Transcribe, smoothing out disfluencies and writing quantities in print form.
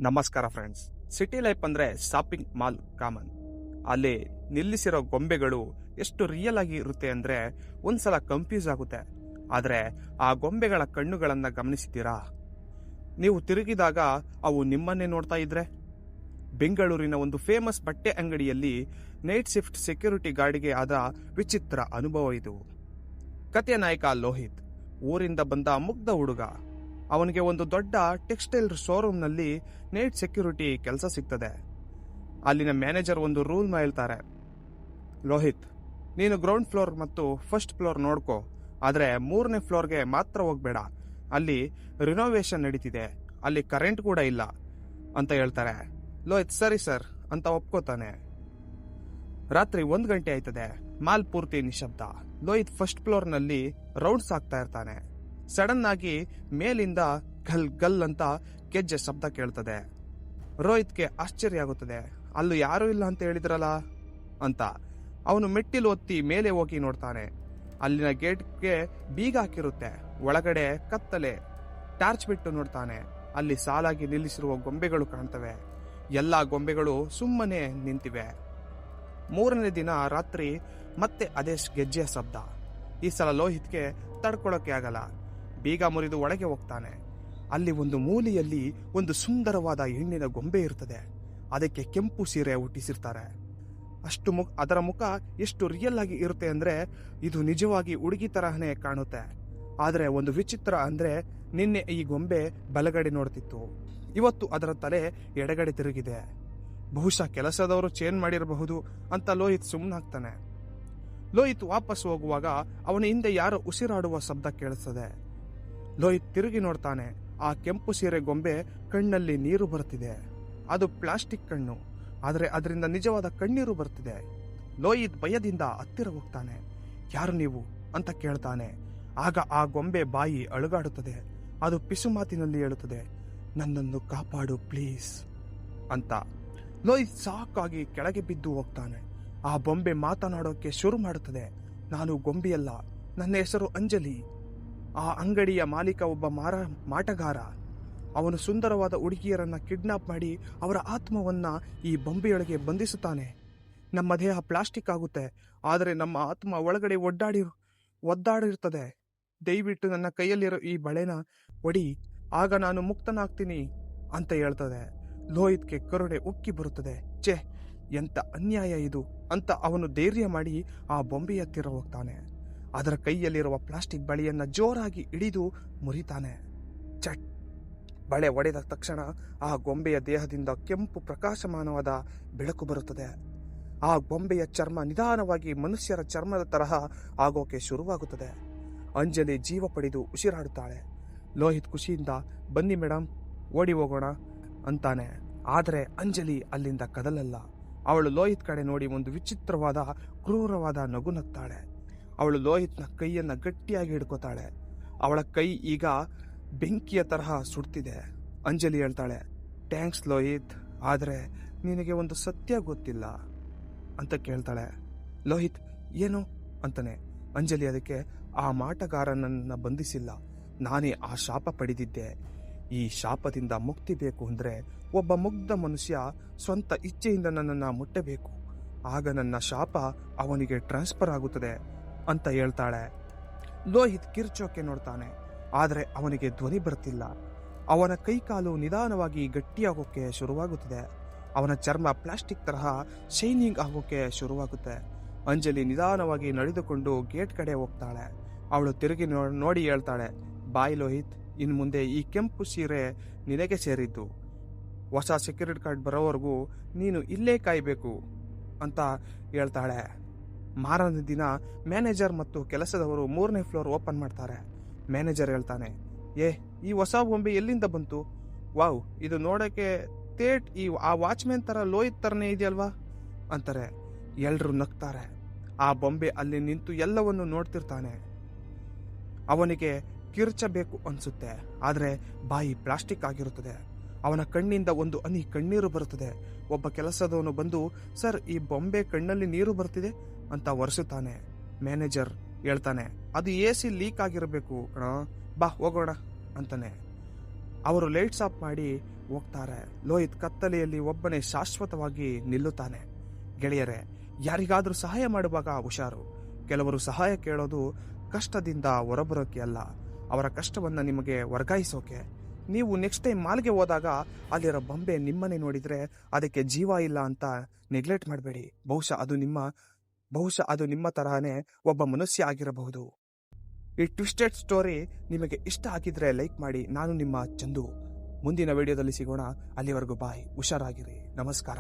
ನಮಸ್ಕಾರ friends. City life ಅಂದ್ರೆ shopping mall common. ಅಲ್ಲಿ ನಿಲ್ಲಿಸಿರೋ ಗೊಂಬೆಗಳು ಎಷ್ಟು ರಿಯಲ್ ಆಗಿ ಇರುತ್ತೆ ಅಂದ್ರೆ ಒಂದ್ಸಲ ಕನ್ಫ್ಯೂಸ್ ಆಗುತ್ತೆ. ಆದ್ರೆ ಆ ಗೊಂಬೆಗಳ ಕಣ್ಣುಗಳನ್ನ ಗಮನಿಸಿದ್ದೀರಾ? ನೀವು ತಿರುಗಿದಾಗ ಅವು ನಿಮ್ಮನ್ನೇ ನೋಡ್ತಾ ಇದ್ರೆ. ಬೆಂಗಳೂರಿನ ಒಂದು ಫೇಮಸ್ ಬಟ್ಟೆ ಅಂಗಡಿಯಲ್ಲಿ ನೈಟ್ ಶಿಫ್ಟ್ ಸೆಕ್ಯೂರಿಟಿ ಗಾರ್ಡ್ಗೆ ಆದ ವಿಚಿತ್ರ ಅನುಭವ ಇದು. ಕಥೆಯ ನಾಯಕ ಲೋಹಿತ್ ಊರಿಂದ ಬಂದ ಮುಗ್ಧ ಹುಡುಗ. ಅವನಿಗೆ ಒಂದು ದೊಡ್ಡ ಟೆಕ್ಸ್ಟೈಲ್ ಶೋರೂಮ್ನಲ್ಲಿ ನೈಟ್ ಸೆಕ್ಯೂರಿಟಿ ಕೆಲಸ ಸಿಗ್ತದೆ. ಅಲ್ಲಿನ ಮ್ಯಾನೇಜರ್ ಒಂದು ರೂಲ್ ಹೇಳ್ತಾರೆ, ಲೋಹಿತ್, ನೀನು ಗ್ರೌಂಡ್ ಫ್ಲೋರ್ ಮತ್ತು ಫಸ್ಟ್ ಫ್ಲೋರ್ ನೋಡ್ಕೋ, ಆದರೆ 3ನೇ ಫ್ಲೋರ್ಗೆ ಮಾತ್ರ ಹೋಗ್ಬೇಡ. ಅಲ್ಲಿ ರಿನೋವೇಷನ್ ನಡೀತಿದೆ, ಅಲ್ಲಿ ಕರೆಂಟ್ ಕೂಡ ಇಲ್ಲ ಅಂತ ಹೇಳ್ತಾರೆ. ಲೋಹಿತ್ ಸರಿ ಸರ್ ಅಂತ ಒಪ್ಕೋತಾನೆ. ರಾತ್ರಿ 1 ಗಂಟೆ ಆಯ್ತದೆ. ಮಾಲ್ ಪೂರ್ತಿ ನಿಶಬ್ದ. ಲೋಹಿತ್ ಫಸ್ಟ್ ಫ್ಲೋರ್ನಲ್ಲಿ ರೌಂಡ್ಸ್ ಆಗ್ತಾ ಇರ್ತಾನೆ. ಸಡನ್ ಆಗಿ ಮೇಲಿಂದ ಗಲ್ ಗಲ್ ಅಂತ ಗೆಜ್ಜೆ ಶಬ್ದ ಕೇಳ್ತದೆ. ರೋಹಿತ್ಗೆ ಆಶ್ಚರ್ಯ ಆಗುತ್ತದೆ. ಅಲ್ಲೂ ಯಾರೂ ಇಲ್ಲ ಅಂತ ಹೇಳಿದ್ರಲ್ಲ ಅಂತ. ಅವನು ಮೆಟ್ಟಿಲು ಒತ್ತಿ ಮೇಲೆ ಹೋಗಿ ನೋಡ್ತಾನೆ. ಅಲ್ಲಿನ ಗೇಟ್ಗೆ ಬೀಗ ಹಾಕಿರುತ್ತೆ. ಒಳಗಡೆ ಕತ್ತಲೆ. ಟಾರ್ಚ್ ಬಿಟ್ಟು ನೋಡ್ತಾನೆ. ಅಲ್ಲಿ ಸಾಲಾಗಿ ನಿಲ್ಲಿಸಿರುವ ಗೊಂಬೆಗಳು ಕಾಣ್ತವೆ. ಎಲ್ಲಾ ಗೊಂಬೆಗಳು ಸುಮ್ಮನೆ ನಿಂತಿವೆ. 3ನೇ ದಿನ ರಾತ್ರಿ ಮತ್ತೆ ಅದೇ ಗೆಜ್ಜೆಯ ಶಬ್ದ. ಈ ಸಲ ಲೋಹಿತ್ಗೆ ತಡ್ಕೊಳ್ಳೋಕೆ ಆಗಲ್ಲ. ಬೀಗ ಮುರಿದು ಒಳಗೆ ಹೋಗ್ತಾನೆ. ಅಲ್ಲಿ ಒಂದು ಮೂಲೆಯಲ್ಲಿ ಒಂದು ಸುಂದರವಾದ ಹೆಣ್ಣಿನ ಗೊಂಬೆ ಇರ್ತದೆ. ಅದಕ್ಕೆ ಕೆಂಪು ಸೀರೆ ಹುಟ್ಟಿಸಿರ್ತಾರೆ. ಅದರ ಮುಖ ಎಷ್ಟು ರಿಯಲ್ ಆಗಿ ಇರುತ್ತೆ ಅಂದ್ರೆ ಇದು ನಿಜವಾಗಿ ಹುಡುಗಿ ತರಹನೇ ಕಾಣುತ್ತೆ. ಆದ್ರೆ ಒಂದು ವಿಚಿತ್ರ ಅಂದ್ರೆ ನಿನ್ನೆ ಈ ಗೊಂಬೆ ಬಲಗಡೆ ನೋಡ್ತಿತ್ತು, ಇವತ್ತು ಅದರ ತಲೆ ಎಡಗಡೆ ತಿರುಗಿದೆ. ಬಹುಶಃ ಕೆಲಸದವರು ಚೇಂಜ್ ಮಾಡಿರಬಹುದು ಅಂತ ಲೋಹಿತ್ ಸುಮ್ಮನಾಗ್ತಾನೆ. ಲೋಹಿತ್ ವಾಪಸ್ ಹೋಗುವಾಗ ಅವನ ಹಿಂದೆ ಯಾರೋ ಉಸಿರಾಡುವ ಶಬ್ದ ಕೇಳಿಸ್ತದೆ. ಲೋಹಿತ್ ತಿರುಗಿ ನೋಡ್ತಾನೆ. ಆ ಕೆಂಪು ಸೀರೆ ಗೊಂಬೆ ಕಣ್ಣಲ್ಲಿ ನೀರು ಬರ್ತಿದೆ. ಅದು ಪ್ಲಾಸ್ಟಿಕ್ ಕಣ್ಣು, ಆದರೆ ಅದರಿಂದ ನಿಜವಾದ ಕಣ್ಣೀರು ಬರ್ತಿದೆ. ಲೋಹಿತ್ ಭಯದಿಂದ ಹತ್ತಿರ ಹೋಗ್ತಾನೆ. ಯಾರು ನೀವು ಅಂತ ಕೇಳ್ತಾನೆ. ಆಗ ಆ ಗೊಂಬೆ ಬಾಯಿ ಅಳುಗಾಡುತ್ತದೆ. ಅದು ಪಿಸು ಮಾತಿನಲ್ಲಿ ಹೇಳುತ್ತದೆ, ನನ್ನನ್ನು ಕಾಪಾಡು ಪ್ಲೀಸ್ ಅಂತ. ಲೋಹಿತ್ ಸಾಕಾಗಿ ಕೆಳಗೆ ಬಿದ್ದು ಹೋಗ್ತಾನೆ. ಆ ಬೊಂಬೆ ಮಾತನಾಡೋಕೆ ಶುರು ಮಾಡುತ್ತದೆ. ನಾನು ಗೊಂಬೆಯಲ್ಲ, ನನ್ನ ಹೆಸರು ಅಂಜಲಿ. ಆ ಅಂಗಡಿಯ ಮಾಲೀಕ ಒಬ್ಬ ಮಾಟಗಾರ. ಅವನು ಸುಂದರವಾದ ಹುಡುಗಿಯರನ್ನ ಕಿಡ್ನಾಪ್ ಮಾಡಿ ಅವರ ಆತ್ಮವನ್ನ ಈ ಬೊಂಬೆಯೊಳಗೆ ಬಂಧಿಸುತ್ತಾನೆ. ನಮ್ಮ ದೇಹ ಪ್ಲಾಸ್ಟಿಕ್ ಆಗುತ್ತೆ, ಆದರೆ ನಮ್ಮ ಆತ್ಮ ಒಳಗಡೆ ಒದ್ದಾಡಿರ್ತದೆ. ದಯವಿಟ್ಟು ನನ್ನ ಕೈಯಲ್ಲಿರೋ ಈ ಬಳೆನ ಒಡಿ, ಆಗ ನಾನು ಮುಕ್ತನಾಗ್ತೀನಿ ಅಂತ ಹೇಳ್ತದೆ. ಲೋಹಿತ್ಗೆ ಕರುಣೆ ಉಕ್ಕಿ ಬರುತ್ತದೆ. ಛೇ, ಎಂತ ಅನ್ಯಾಯ ಇದು ಅಂತ ಅವನು ಧೈರ್ಯ ಮಾಡಿ ಆ ಬೊಂಬೆಯ ಹತ್ತಿರ ಹೋಗ್ತಾನೆ. ಅದರ ಕೈಯಲ್ಲಿರುವ ಪ್ಲಾಸ್ಟಿಕ್ ಬಳೆಯನ್ನ ಜೋರಾಗಿ ಹಿಡಿದು ಮುರಿತಾನೆ. ಚಟ್! ಬಳೆ ಒಡೆದ ತಕ್ಷಣ ಆ ಗೊಂಬೆಯ ದೇಹದಿಂದ ಕೆಂಪು ಪ್ರಕಾಶಮಾನವಾದ ಬೆಳಕು ಬರುತ್ತದೆ. ಆ ಗೊಂಬೆಯ ಚರ್ಮ ನಿಧಾನವಾಗಿ ಮನುಷ್ಯರ ಚರ್ಮದ ತರಹ ಆಗೋಕೆ ಶುರುವಾಗುತ್ತದೆ. ಅಂಜಲಿ ಜೀವ ಪಡೆದು ಉಸಿರಾಡುತ್ತಾಳೆ. ಲೋಹಿತ್ ಖುಷಿಯಿಂದ ಬನ್ನಿ ಮೇಡಮ್, ಓಡಿ ಹೋಗೋಣ ಅಂತಾನೆ. ಆದರೆ ಅಂಜಲಿ ಅಲ್ಲಿಂದ ಕದಲಲ್ಲ. ಅವಳು ಲೋಹಿತ್ ಕಡೆ ನೋಡಿ ಒಂದು ವಿಚಿತ್ರವಾದ ಕ್ರೂರವಾದ ನಗು ನಗ್ತಾಳೆ. ಅವಳು ಲೋಹಿತ್ನ ಕೈಯನ್ನ ಗಟ್ಟಿಯಾಗಿ ಹಿಡ್ಕೋತಾಳೆ. ಅವಳ ಕೈ ಈಗ ಬೆಂಕಿಯ ತರಹ ಸುಡ್ತಿದೆ. ಅಂಜಲಿ ಹೇಳ್ತಾಳೆ, ಥ್ಯಾಂಕ್ಸ್ ಲೋಹಿತ್, ಆದರೆ ನಿನಗೆ ಒಂದು ಸತ್ಯ ಗೊತ್ತಿಲ್ಲ ಅಂತ ಕೇಳ್ತಾಳೆ. ಲೋಹಿತ್ ಏನು ಅಂತಾನೆ. ಅಂಜಲಿ ಅದಕ್ಕೆ, ಆ ಮಾಟಗಾರನನ್ನ ಬಂಧಿಸಿಲ್ಲ, ನಾನೇ ಆ ಶಾಪ ಪಡೆದಿದ್ದೆ. ಈ ಶಾಪದಿಂದ ಮುಕ್ತಿ ಬೇಕು ಅಂದ್ರೆ ಒಬ್ಬ ಮುಗ್ಧ ಮನುಷ್ಯ ಸ್ವಂತ ಇಚ್ಛೆಯಿಂದ ನನ್ನನ್ನು ಮುಟ್ಟಬೇಕು, ಆಗ ನನ್ನ ಶಾಪ ಅವನಿಗೆ ಟ್ರಾನ್ಸ್ಫರ್ ಆಗುತ್ತದೆ ಅಂತ ಹೇಳ್ತಾಳೆ. ಲೋಹಿತ್ ಕಿರ್ಚೋಕೆ ನೋಡ್ತಾನೆ, ಆದರೆ ಅವನಿಗೆ ಧ್ವನಿ ಬರ್ತಿಲ್ಲ. ಅವನ ಕೈಕಾಲು ನಿಧಾನವಾಗಿ ಗಟ್ಟಿಯಾಗೋಕೆ ಶುರುವಾಗುತ್ತದೆ. ಅವನ ಚರ್ಮ ಪ್ಲಾಸ್ಟಿಕ್ ತರಹ ಶೈನಿಂಗ್ ಆಗೋಕೆ ಶುರುವಾಗುತ್ತೆ. ಅಂಜಲಿ ನಿಧಾನವಾಗಿ ನಡೆದುಕೊಂಡು ಗೇಟ್ ಕಡೆ ಹೋಗ್ತಾಳೆ. ಅವಳು ತಿರುಗಿ ನೋಡಿ ಹೇಳ್ತಾಳೆ, ಬಾಯ್ ಲೋಹಿತ್, ಇನ್ನು ಮುಂದೆ ಈ ಕೆಂಪು ಸೀರೆ ನಿನಗೆ ಸೇರಿದ್ದು. ಹೊಸ ಸೆಕ್ಯೂರಿಟಿ ಗಾರ್ಡ್ ಬರೋವರೆಗೂ ನೀನು ಇಲ್ಲೇ ಕಾಯಬೇಕು ಅಂತ ಹೇಳ್ತಾಳೆ. ಮಾರನೇ ದಿನ ಮ್ಯಾನೇಜರ್ ಮತ್ತು ಕೆಲಸದವರು 3ನೇ ಫ್ಲೋರ್ ಓಪನ್ ಮಾಡ್ತಾರೆ. ಮ್ಯಾನೇಜರ್ ಹೇಳ್ತಾನೆ, ಈ ಹೊಸ ಬೊಂಬೆ ಎಲ್ಲಿಂದ ಬಂತು? ವಾವ್, ಇದು ನೋಡೋಕೆ ಆ ವಾಚ್ಮ್ಯಾನ್ ತರ ಲೋಹಿತ್ ತರನೇ ಇದೆಯಲ್ವಾ ಅಂತಾರೆ. ಎಲ್ರು ನಗ್ತಾರೆ. ಆ ಬೊಂಬೆ ಅಲ್ಲಿ ನಿಂತು ಎಲ್ಲವನ್ನು ನೋಡ್ತಿರ್ತಾನೆ. ಅವನಿಗೆ ಕಿರ್ಚಬೇಕು ಅನ್ಸುತ್ತೆ, ಆದರೆ ಬಾಯಿ ಪ್ಲಾಸ್ಟಿಕ್ ಆಗಿರುತ್ತದೆ. ಅವನ ಕಣ್ಣಿಂದ ಒಂದು ಹನಿ ಕಣ್ಣೀರು ಬರುತ್ತದೆ. ಒಬ್ಬ ಕೆಲಸದವನು ಬಂದು, ಸರ್, ಈ ಬೊಂಬೆ ಕಣ್ಣಲ್ಲಿ ನೀರು ಬರ್ತಿದೆ ಅಂತ ಒರೆಸುತ್ತಾನೆ. ಮ್ಯಾನೇಜರ್ ಹೇಳ್ತಾನೆ, ಅದು AC ಲೀಕ್ ಆಗಿರಬೇಕು, ಬಾ ಹೋಗೋಣ ಅಂತಾನೆ. ಅವರು ಲೈಟ್ಸ್ ಆಫ್ ಮಾಡಿ ಹೋಗ್ತಾರೆ. ಲೋಹಿತ್ ಕತ್ತಲೆಯಲ್ಲಿ ಒಬ್ಬನೇ ಶಾಶ್ವತವಾಗಿ ನಿಲ್ಲುತ್ತಾನೆ. ಗೆಳೆಯರೇ, ಯಾರಿಗಾದ್ರೂ ಸಹಾಯ ಮಾಡುವಾಗ ಹುಷಾರು. ಕೆಲವರು ಸಹಾಯ ಕೇಳೋದು ಕಷ್ಟದಿಂದ ಹೊರಬರೋಕೆ ಅಲ್ಲ, ಅವರ ಕಷ್ಟವನ್ನ ನಿಮಗೆ ವರ್ಗಾಯಿಸೋಕೆ. ನೀವು ನೆಕ್ಸ್ಟ್ ಟೈಮ್ ಮಾಲ್ಗೆ ಹೋದಾಗ ಅಲ್ಲಿರೋ ಬೊಂಬೆ ನಿಮ್ಮನ್ನೇ ನೋಡಿದ್ರೆ ಅದಕ್ಕೆ ಜೀವ ಇಲ್ಲ ಅಂತ ನೆಗ್ಲೆಕ್ಟ್ ಮಾಡಬೇಡಿ. ಬಹುಶಃ ಅದು ನಿಮ್ಮ ತರಹನೇ ಒಬ್ಬ ಮನುಷ್ಯ ಆಗಿರಬಹುದು. ಈ ಟ್ವಿಸ್ಟೆಡ್ ಸ್ಟೋರಿ ನಿಮಗೆ ಇಷ್ಟ ಆಗಿದ್ರೆ ಲೈಕ್ ಮಾಡಿ. ನಾನು ನಿಮ್ಮ ಚಂದು. ಮುಂದಿನ ವಿಡಿಯೋದಲ್ಲಿ ಸಿಗೋಣ. ಅಲ್ಲಿವರೆಗೂ ಬಾಯ್. ಹುಷಾರಾಗಿರಿ. ನಮಸ್ಕಾರ.